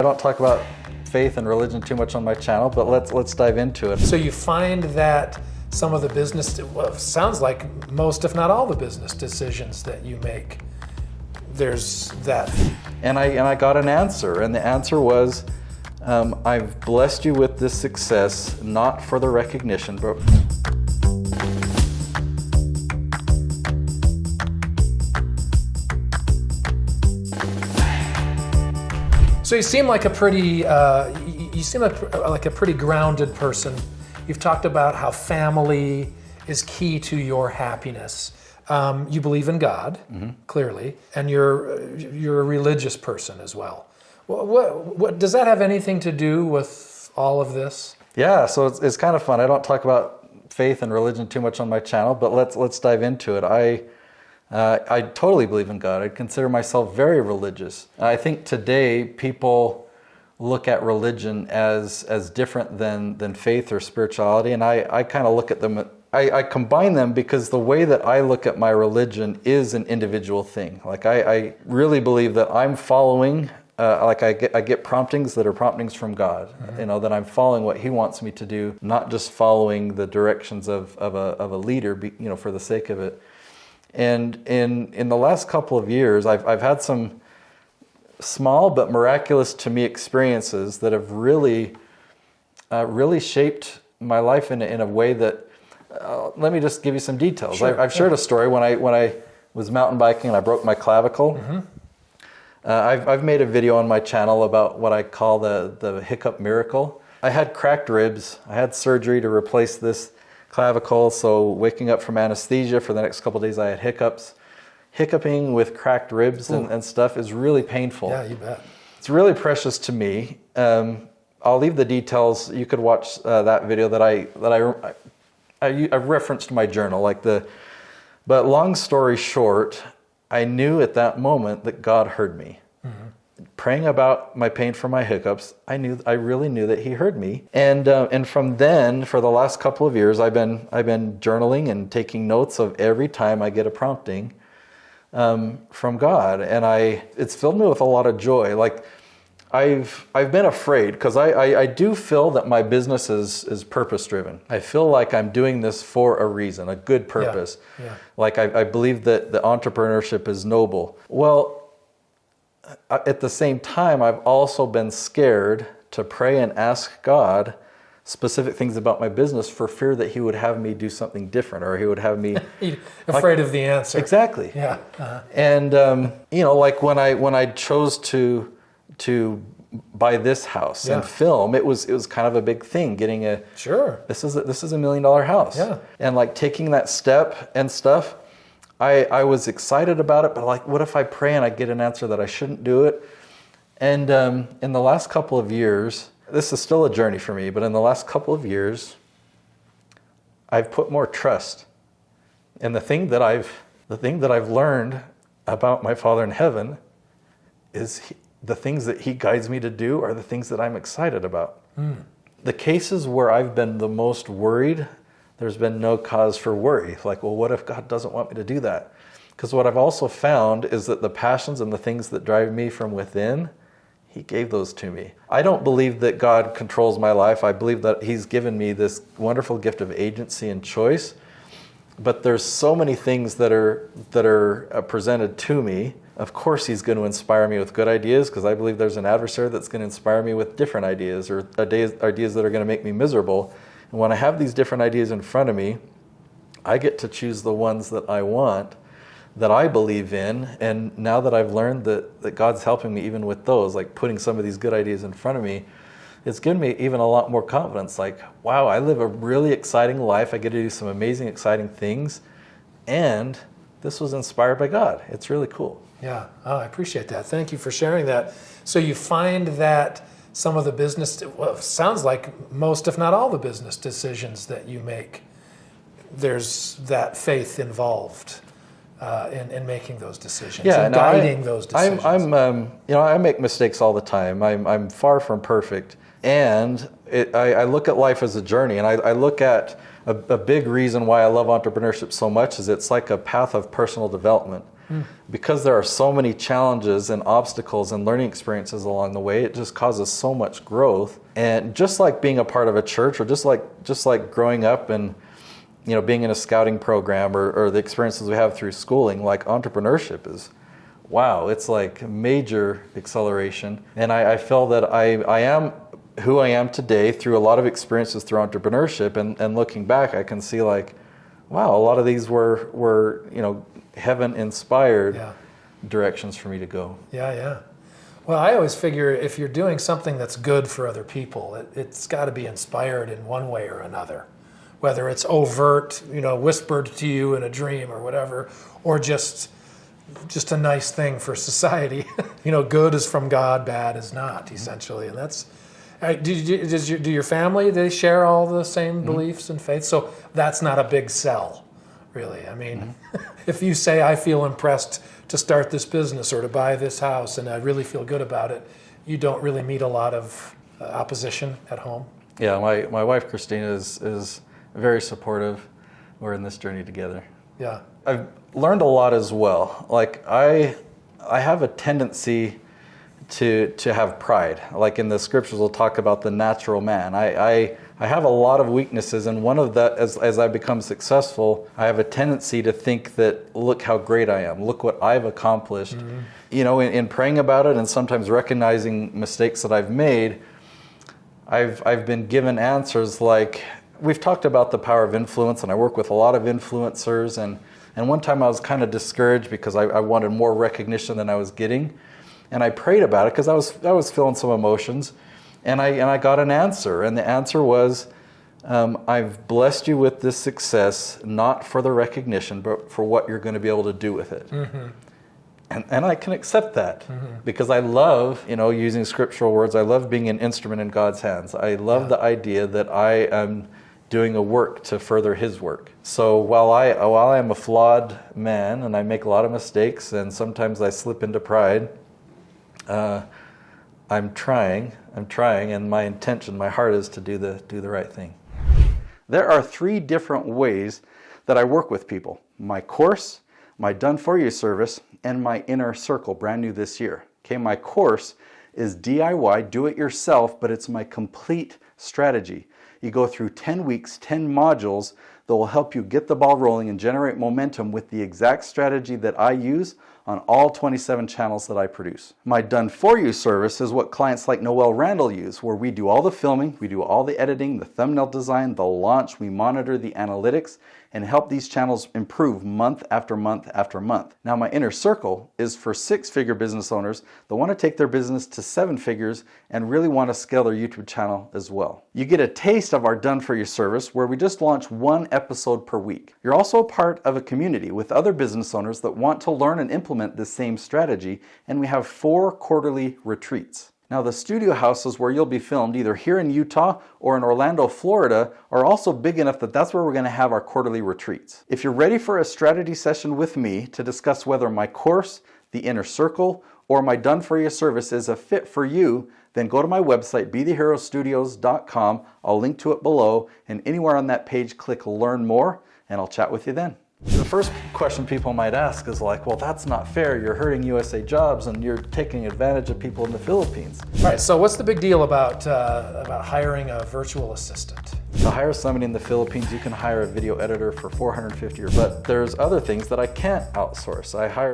I don't talk about faith and religion too much on my channel, but let's dive into it. So you find that some of the business, well, sounds like most, if not all, the business decisions that you make, there's that. And I got an answer, and the answer was, I've blessed you with this success, not for the recognition, but So you seem like a pretty, like a pretty grounded person. You've talked about how family is key to your happiness. You believe in God, clearly, and you're a religious person as well. What does that have anything to do with all of this? yeah, so it's kind of fun. I don't talk about faith and religion too much on my channel, but let's dive into it. I totally believe in God. I consider myself very religious. I think today people look at religion as different than faith or spirituality, and I kind of look at them, I combine them because the way that I look at my religion is an individual thing. Like I really believe that I'm following, like I get promptings that are promptings from God, you know, that I'm following what He wants me to do, not just following the directions of a leader, you know, for the sake of it. And in the last couple of years, I've had some small but miraculous to me experiences that have really shaped my life in a way that, let me just give you some details. Sure. I've shared a story when I was mountain biking and I broke my clavicle. I've made a video on my channel about what I call the Hiccup miracle. I had cracked ribs. I had surgery to replace this clavicle, so waking up from anesthesia for the next couple of days I had hiccups. Hiccuping with cracked ribs and stuff is really painful. Yeah, you bet. It's really precious to me. I'll leave the details. You could watch that video that I referenced my journal, but long story short, I knew at that moment that God heard me. Praying about my pain for my hiccups, I really knew that He heard me. And from then, for the last couple of years, I've been journaling and taking notes of every time I get a prompting from God, and it's filled me with a lot of joy. Like I've been afraid because I do feel that my business is purpose driven. I feel like I'm doing this for a reason, a good purpose. Yeah. Like I believe that the entrepreneurship is noble. Well, at the same time, I've also been scared to pray and ask God specific things about my business for fear that He would have me do something different, or He would have me afraid of the answer. Exactly. Yeah. And you know, like when I chose to buy this house and film, it was kind of a big thing. Getting a this is $1 million house. Yeah. And like taking that step and stuff. I was excited about it, but like, what if I pray and I get an answer that I shouldn't do it? And in the last couple of years, this is still a journey for me, but in the last couple of years, I've put more trust. And the thing that I've learned about my Father in heaven is the things that He guides me to do are the things that I'm excited about. The cases where I've been the most worried, there's been no cause for worry. Like, well, what if God doesn't want me to do that? Because what I've also found is that the passions and the things that drive me from within, He gave those to me. I don't believe that God controls my life. I believe that He's given me this wonderful gift of agency and choice. But there's so many things that are presented to me. Of course, He's going to inspire me with good ideas, because I believe there's an adversary that's going to inspire me with different ideas, or ideas that are going to make me miserable. And when I have these different ideas in front of me, I get to choose the ones that I want, that I believe in. And now that I've learned that God's helping me even with those, like putting some of these good ideas in front of me, it's given me even a lot more confidence. Like, wow, I live a really exciting life. I get to do some amazing, exciting things. And this was inspired by God. It's really cool. Yeah, I appreciate that. Thank you for sharing that. So you find that some of the business, well, it sounds like most, if not all, the business decisions that you make, there's that faith involved in making those decisions, and guiding those decisions. You know, I make mistakes all the time. I'm far from perfect, and I look at life as a journey, and I look at a big reason why I love entrepreneurship so much is it's like a path of personal development. Because there are so many challenges and obstacles and learning experiences along the way, it just causes so much growth. And just like being a part of a church, or just like growing up and being in a scouting program, or the experiences we have through schooling, like entrepreneurship is, wow, it's like major acceleration. And I feel that I am who I am today through a lot of experiences through entrepreneurship, and looking back, I can see like, wow, a lot of these were heaven-inspired directions for me to go. Yeah. Well, I always figure if you're doing something that's good for other people, it's got to be inspired in one way or another, whether it's overt, whispered to you in a dream or whatever, or just a nice thing for society. Good is from God, bad is not, essentially, and that's. Do your family, they share all the same beliefs and faiths? So that's not a big sell, really. I mean, if you say, I feel impressed to start this business or to buy this house and I really feel good about it, you don't really meet a lot of opposition at home? Yeah, my wife, Christina, is very supportive. We're in this journey together. Yeah. I've learned a lot as well. Like I have a tendency to have pride. Like in the scriptures, we'll talk about the natural man. I have a lot of weaknesses, and one of that, as I become successful, I have a tendency to think that, look how great I am, look what I've accomplished. In praying about it and sometimes recognizing mistakes that I've made, I've been given answers like, we've talked about the power of influence, and I work with a lot of influencers, and one time I was kind of discouraged because I wanted more recognition than I was getting. And I prayed about it because I was feeling some emotions, and I got an answer, and the answer was, I've blessed you with this success not for the recognition, but for what you're going to be able to do with it. And I can accept that because I love, using scriptural words. I love being an instrument in God's hands. I love the idea that I am doing a work to further His work. So while I am a flawed man and I make a lot of mistakes and sometimes I slip into pride, I'm trying, and my intention, my heart is to do the right thing. There are 3 different ways that I work with people: my course, my done-for-you service, and my inner circle, brand new this year. Okay, my course is DIY, do it yourself, but it's my complete strategy. You go through 10 weeks, 10 modules that will help you get the ball rolling and generate momentum with the exact strategy that I use on all 27 channels that I produce. My done-for-you service is what clients like Noel Randall use, where we do all the filming, we do all the editing, the thumbnail design, the launch, we monitor the analytics, and help these channels improve month after month after month. Now, my inner circle is for 6-figure business owners that want to take their business to 7 figures and really want to scale their YouTube channel as well. You get a taste of our done-for-you service where we just launch 1 episode per week. You're also a part of a community with other business owners that want to learn and implement the same strategy, and we have 4 quarterly retreats. Now, the studio houses where you'll be filmed, either here in Utah or in Orlando, Florida, are also big enough that that's where we're going to have our quarterly retreats. If you're ready for a strategy session with me to discuss whether my course, the inner circle, or my done-for-you service is a fit for you, then go to my website, BeTheHeroStudios.com. I'll link to it below, and anywhere on that page, click Learn More, and I'll chat with you then. The first question people might ask is like, well, that's not fair. You're hurting USA jobs and you're taking advantage of people in the Philippines. All right, so what's the big deal about hiring a virtual assistant? To hire somebody in the Philippines, you can hire a video editor for $450, but there's other things that I can't outsource. I hire